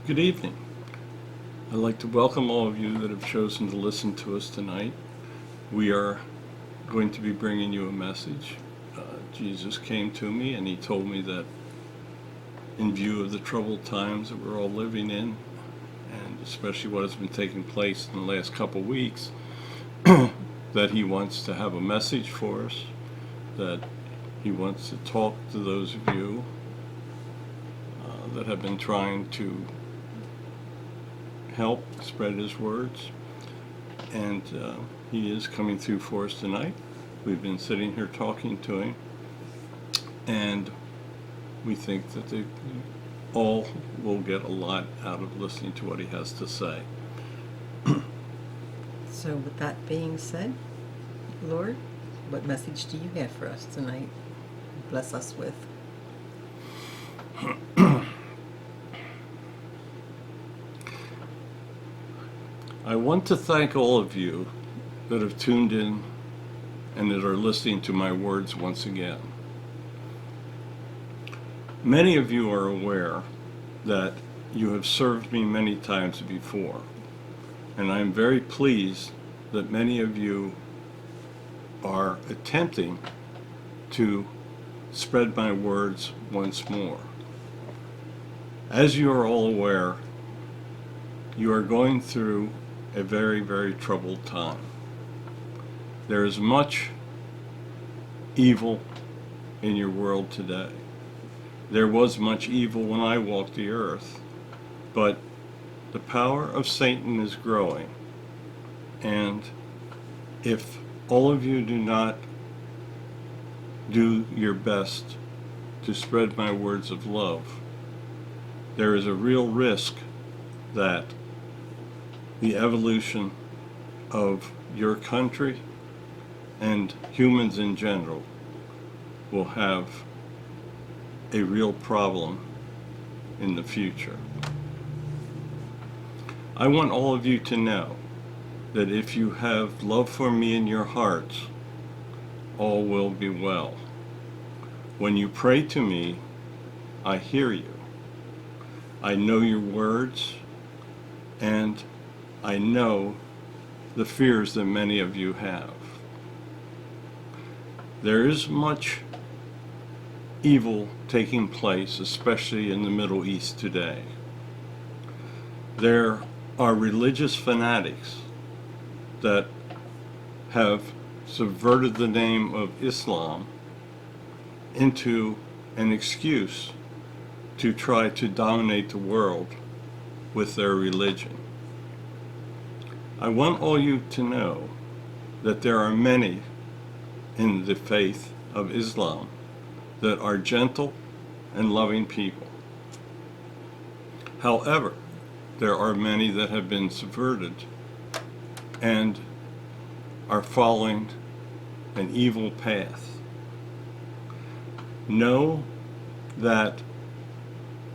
Good evening. I'd like to welcome all of you that have chosen to listen to us tonight. We are going to be bringing you a message. Jesus came to me and he told me that in view of the troubled times that we're all living in, and especially what has been taking place in the last couple of weeks, that he wants to have a message for us, that he wants to talk to those of you that have been trying to help spread his words, and he is coming through for us tonight. We've been sitting here talking to him, and we think that they all will get a lot out of listening to what he has to say. So with that being said, Lord, what message do you have for us tonight? Bless us with. I want to thank all of you that have tuned in and that are listening to my words once again. Many of you are aware that you have served me many times before, and I am very pleased that many of you are attempting to spread my words once more. As you are all aware, you are going through a very, very troubled time. There is much evil in your world today. There was much evil when I walked the earth, but the power of Satan is growing, and if all of you do not do your best to spread my words of love, there is a real risk that the evolution of your country and humans in general will have a real problem in the future. I want all of you to know that if you have love for me in your hearts, all will be well. When you pray to me, I hear you. I know your words, and I know the fears that many of you have. There is much evil taking place, especially in the Middle East today. There are religious fanatics that have subverted the name of Islam into an excuse to try to dominate the world with their religion. I want all you to know that there are many in the faith of Islam that are gentle and loving people. However, there are many that have been subverted and are following an evil path. Know that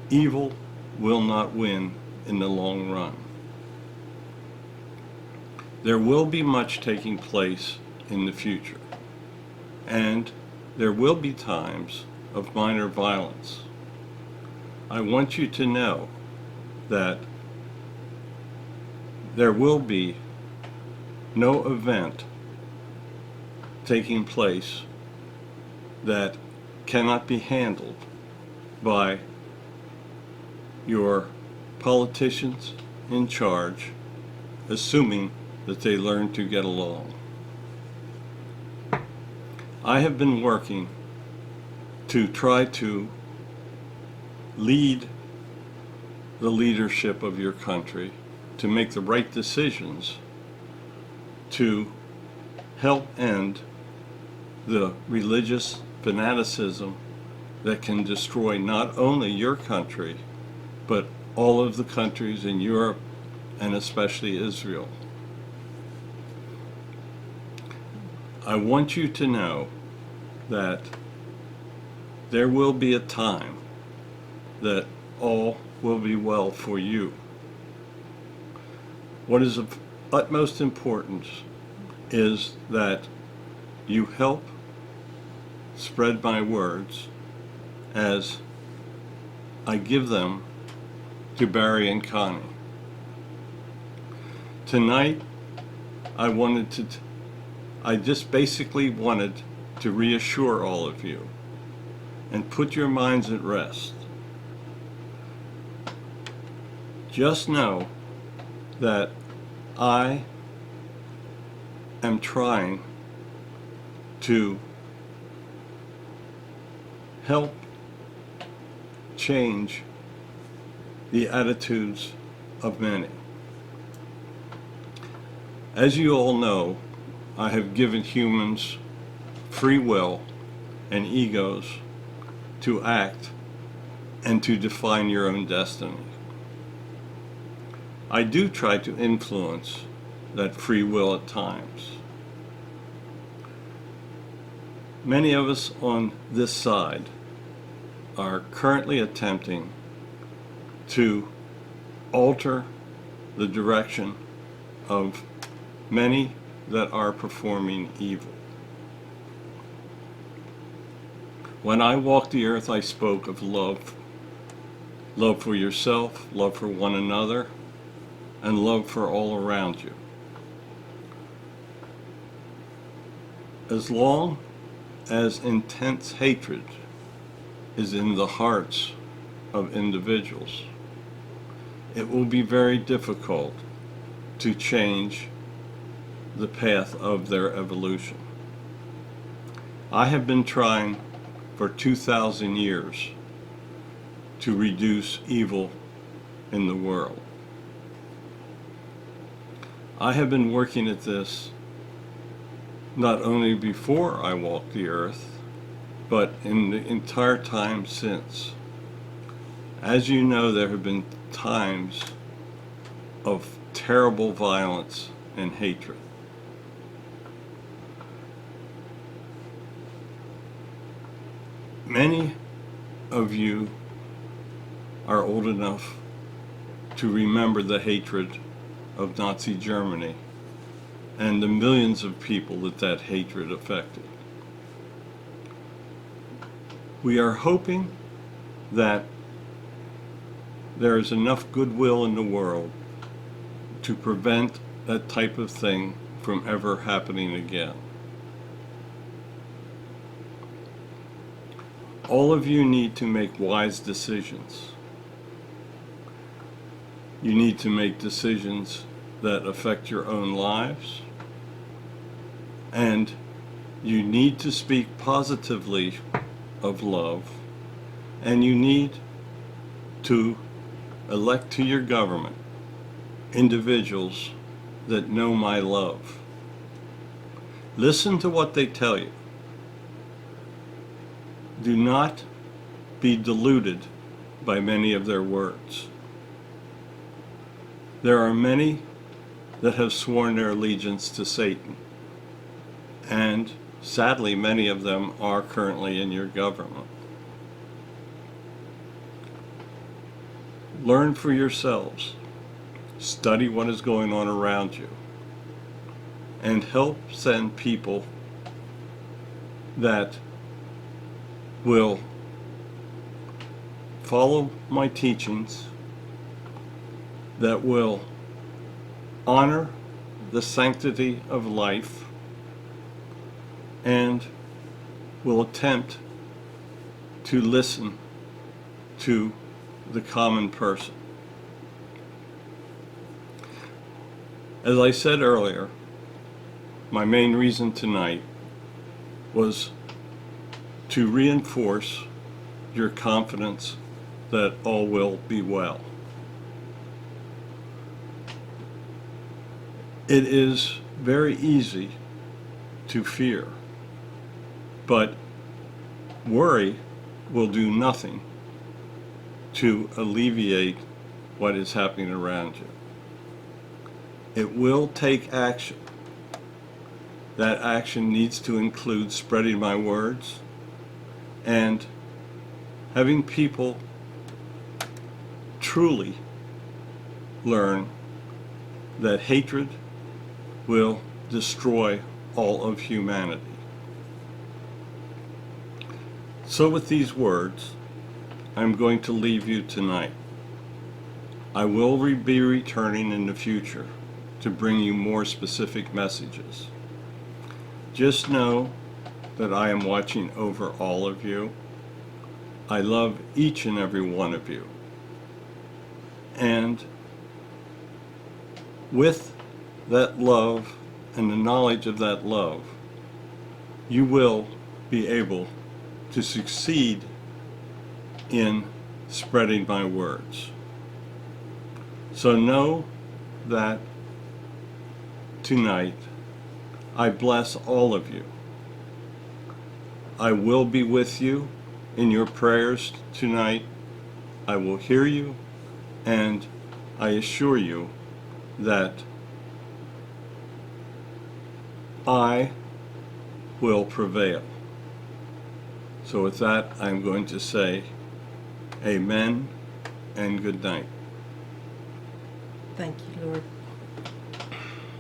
evil will not win in the long run. There will be much taking place in the future, and there will be times of minor violence. I want you to know that there will be no event taking place that cannot be handled by your politicians in charge, assuming that they learn to get along. I have been working to try to lead the leadership of your country to make the right decisions to help end the religious fanaticism that can destroy not only your country, but all of the countries in Europe and especially Israel. I want you to know that there will be a time that all will be well for you. What is of utmost importance is that you help spread my words as I give them to Barry and Connie. Tonight, I just basically wanted to reassure all of you and put your minds at rest. Just know that I am trying to help change the attitudes of many. As you all know, I have given humans free will and egos to act and to define your own destiny. I do try to influence that free will at times. Many of us on this side are currently attempting to alter the direction of many that are performing evil. When I walked the earth, I spoke of love. Love for yourself, love for one another, and love for all around you. As long as intense hatred is in the hearts of individuals, it will be very difficult to change the path of their evolution. I have been trying for 2,000 years to reduce evil in the world. I have been working at this not only before I walked the earth, but in the entire time since. As you know, there have been times of terrible violence and hatred. Many of you are old enough to remember the hatred of Nazi Germany and the millions of people that hatred affected. We are hoping that there is enough goodwill in the world to prevent that type of thing from ever happening again. All of you need to make wise decisions. You need to make decisions that affect your own lives, and you need to speak positively of love, and you need to elect to your government individuals that know my love. Listen to what they tell you. Do not be deluded by many of their words. There are many that have sworn their allegiance to Satan, and sadly many of them are currently in your government. Learn for yourselves. Study what is going on around you, and help send people that will follow my teachings, that will honor the sanctity of life, and will attempt to listen to the common person. As I said earlier, my main reason tonight was to reinforce your confidence that all will be well. It is very easy to fear, but worry will do nothing to alleviate what is happening around you. It will take action. That action needs to include spreading my words and having people truly learn that hatred will destroy all of humanity. So with these words, I'm going to leave you tonight. I will be returning in the future to bring you more specific messages. Just know that I am watching over all of you. I love each and every one of you. And with that love and the knowledge of that love, you will be able to succeed in spreading my words. So know that tonight I bless all of you. I will be with you in your prayers tonight. I will hear you, and I assure you that I will prevail. So with that, I'm going to say amen and good night. Thank you, Lord.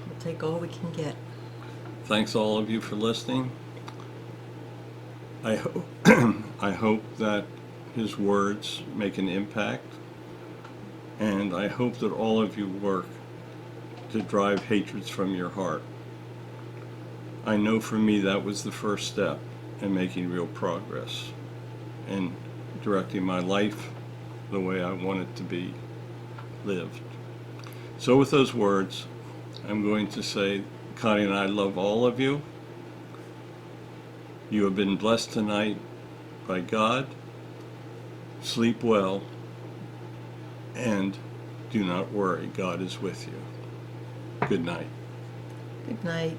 We'll take all we can get. Thanks all of you for listening. I hope I hope that his words make an impact, and I hope that all of you work to drive hatreds from your heart. I know for me that was the first step in making real progress and directing my life the way I want it to be lived. So with those words, I'm going to say, Connie and I love all of you. You have been blessed tonight by God. Sleep well, and do not worry. God is with you. Good night. Good night.